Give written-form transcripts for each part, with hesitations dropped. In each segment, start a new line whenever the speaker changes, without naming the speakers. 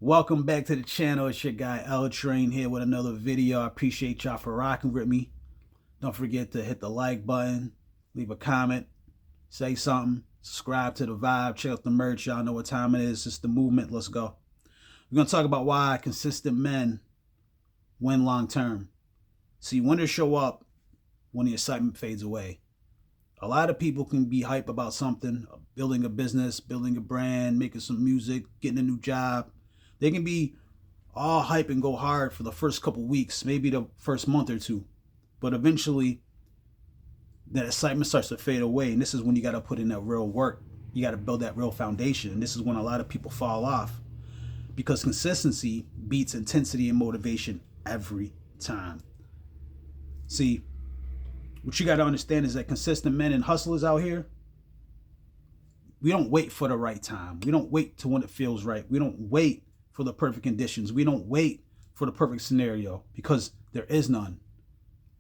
Welcome back to the channel. It's your guy L Train here with another video. I appreciate y'all for rocking with me. Don't forget to hit the like button, leave a comment, say something, subscribe to the vibe, check out the merch. Y'all know what time it is. It's the movement. Let's go. We're going to talk about why consistent men win long term. See, winners show up when the excitement fades away. A lot of people can be hype about something, building a business, building a brand, making some music, getting a new job. They can be all hype and go hard for the first couple weeks, maybe the first month or two. But eventually, that excitement starts to fade away. And this is when you got to put in that real work. You got to build that real foundation. And this is when a lot of people fall off because consistency beats intensity and motivation every time. See, what you got to understand is that consistent men and hustlers out here, we don't wait for the right time. We don't wait to when it feels right. We don't wait for the perfect conditions. We don't wait for the perfect scenario because there is none.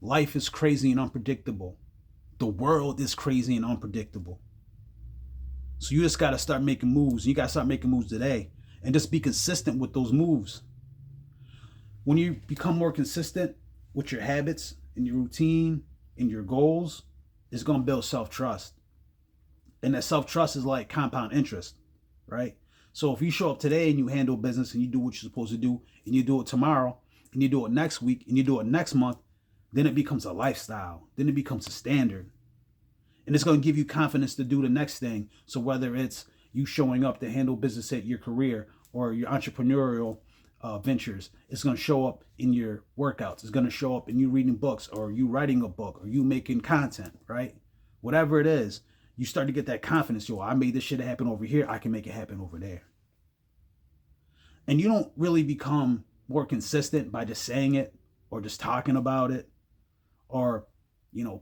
Life is crazy and unpredictable. The world is crazy and unpredictable. So you just got to start making moves. You got to start making moves today and just be consistent with those moves. When you become more consistent with your habits and your routine and your goals, it's going to build self-trust. And that self-trust is like compound interest, right? So if you show up today and you handle business and you do what you're supposed to do and you do it tomorrow and you do it next week and you do it next month, then it becomes a lifestyle. Then it becomes a standard. And it's going to give you confidence to do the next thing. So whether it's you showing up to handle business at your career or your entrepreneurial ventures, it's going to show up in your workouts. It's going to show up in you reading books or you writing a book or you making content, right? Whatever it is, you start to get that confidence. Yo, I made this shit happen over here. I can make it happen over there. And you don't really become more consistent by just saying it or just talking about it or,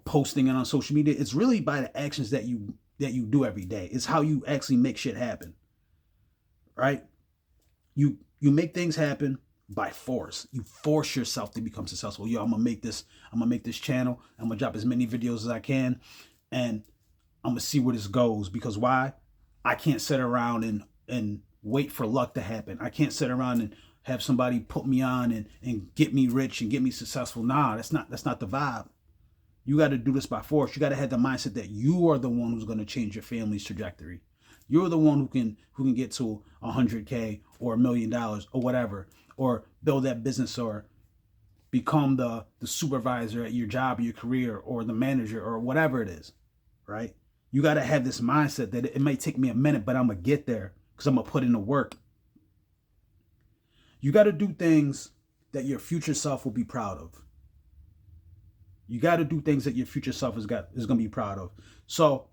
posting it on social media. It's really by the actions that you do every day. It's how you actually make shit happen, right? You make things happen by force. You force yourself to become successful. Yo, I'm gonna make this channel. I'm gonna drop as many videos as I can, and I'm gonna see where this goes. Because why? I can't sit around and wait for luck to happen. I can't sit around and have somebody put me on and get me rich and get me successful. Nah, that's not the vibe. You got to do this by force. You got to have the mindset that you are the one who's going to change your family's trajectory. You're the one who can get to 100K or $1 million or whatever, or build that business or become the supervisor at your job or your career or the manager or whatever it is, right? You got to have this mindset that it might take me a minute, but I'm going to get there because I'm going to put in the work. You got to do things that your future self will be proud of. You got to do things that your future self is going to be proud of. So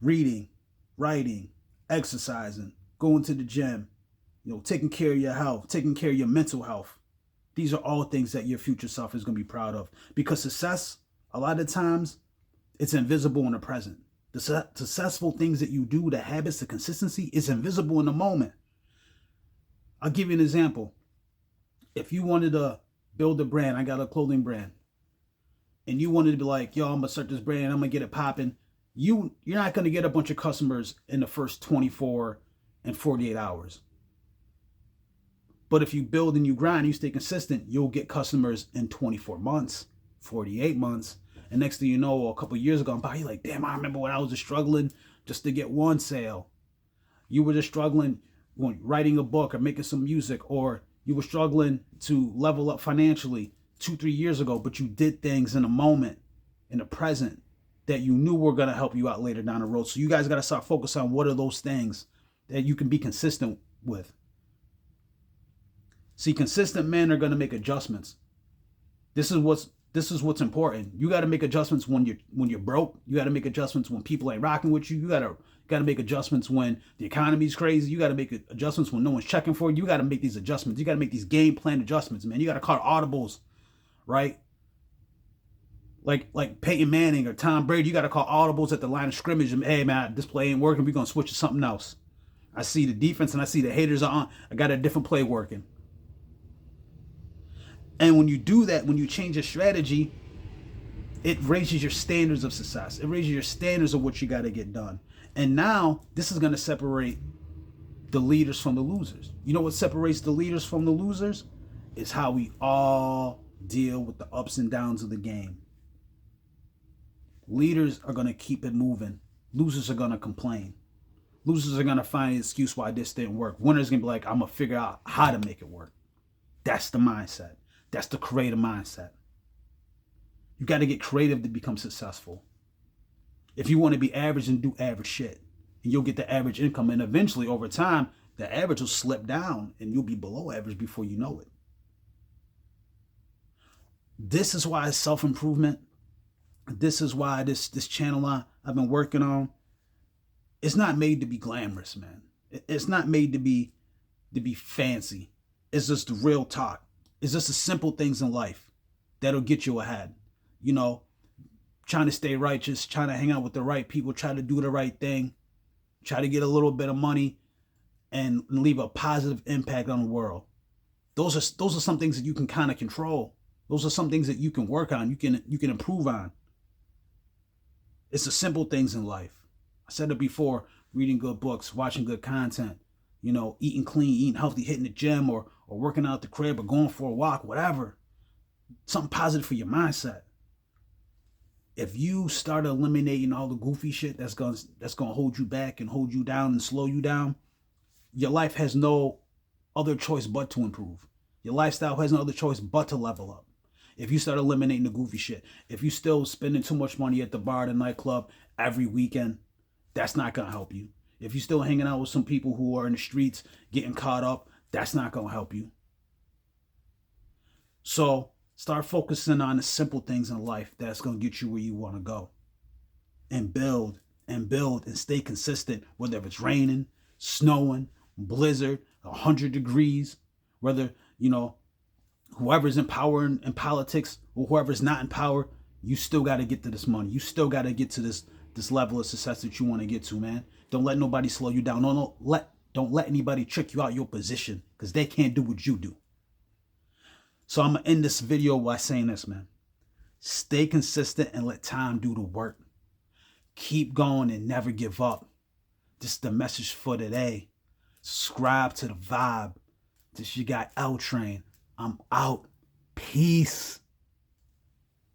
reading, writing, exercising, going to the gym, taking care of your health, taking care of your mental health. These are all things that your future self is going to be proud of, because success, a lot of times, it's invisible in the present. The successful things that you do, the habits, the consistency, is invisible in the moment. I'll give you an example. If you wanted to build a brand, I got a clothing brand, and you wanted to be like, yo, I'm gonna start this brand, I'm gonna get it popping. You're not gonna get a bunch of customers in the first 24 and 48 hours. But if you build and you grind, you stay consistent, you'll get customers in 24 months, 48 months. And next thing you know, a couple of years ago, you're like, damn, I remember when I was just struggling just to get one sale. You were just struggling when writing a book or making some music, or you were struggling to level up financially 2-3 years ago, but you did things in the moment, in the present, that you knew were going to help you out later down the road. So you guys got to start focusing on what are those things that you can be consistent with. See, consistent men are going to make adjustments. This is what's important. You got to make adjustments when you're broke. You got to make adjustments when people ain't rocking with you. You got to make adjustments when the economy's crazy. You got to make adjustments when no one's checking for you. You got to make these adjustments. You got to make these game plan adjustments, man. You got to call audibles, right? Like Peyton Manning or Tom Brady, you got to call audibles at the line of scrimmage. And, hey, man, this play ain't working. We're going to switch to something else. I see the defense and I see the haters are on. I got a different play working. And when you do that, when you change your strategy, it raises your standards of success. It raises your standards of what you got to get done. And now this is going to separate the leaders from the losers. You know what separates the leaders from the losers? It's how we all deal with the ups and downs of the game. Leaders are going to keep it moving. Losers are going to complain. Losers are going to find an excuse why this didn't work. Winners are going to be like, I'm going to figure out how to make it work. That's the mindset. That's the creative mindset. You got to get creative to become successful. If you want to be average, and do average shit, and you'll get the average income, and eventually over time, the average will slip down and you'll be below average before you know it. This is why self-improvement, this is why this channel I've been working on, it's not made to be glamorous, man. It's not made to be fancy. It's just real talk. It's just the simple things in life that'll get you ahead. You know, trying to stay righteous, trying to hang out with the right people, try to do the right thing, try to get a little bit of money and leave a positive impact on the world. Those are some things that you can kind of control. Those are some things that you can work on, you can improve on. It's the simple things in life. I said it before, reading good books, watching good content, you know, eating clean, eating healthy, hitting the gym or working out the crib or going for a walk, whatever. Something positive for your mindset. If you start eliminating all the goofy shit that's gonna hold you back and hold you down and slow you down, your life has no other choice but to improve. Your lifestyle has no other choice but to level up. If you start eliminating the goofy shit, if you still spending too much money at the bar, the nightclub every weekend, that's not gonna help you. If you're still hanging out with some people who are in the streets getting caught up, that's not gonna help you. So start focusing on the simple things in life that's gonna get you where you wanna go. And build and stay consistent, whether it's raining, snowing, blizzard, 100 degrees, whether, you know, whoever's in power in politics or whoever's not in power, you still got to get to this money. You still got to get to this level of success that you want to get to, man. Don't let nobody slow you down. Don't let anybody trick you out your position, because they can't do what you do. So I'm going to end this video by saying this, man. Stay consistent and let time do the work. Keep going and never give up. This is the message for today. Subscribe to the vibe. This your guy L Train. I'm out. Peace.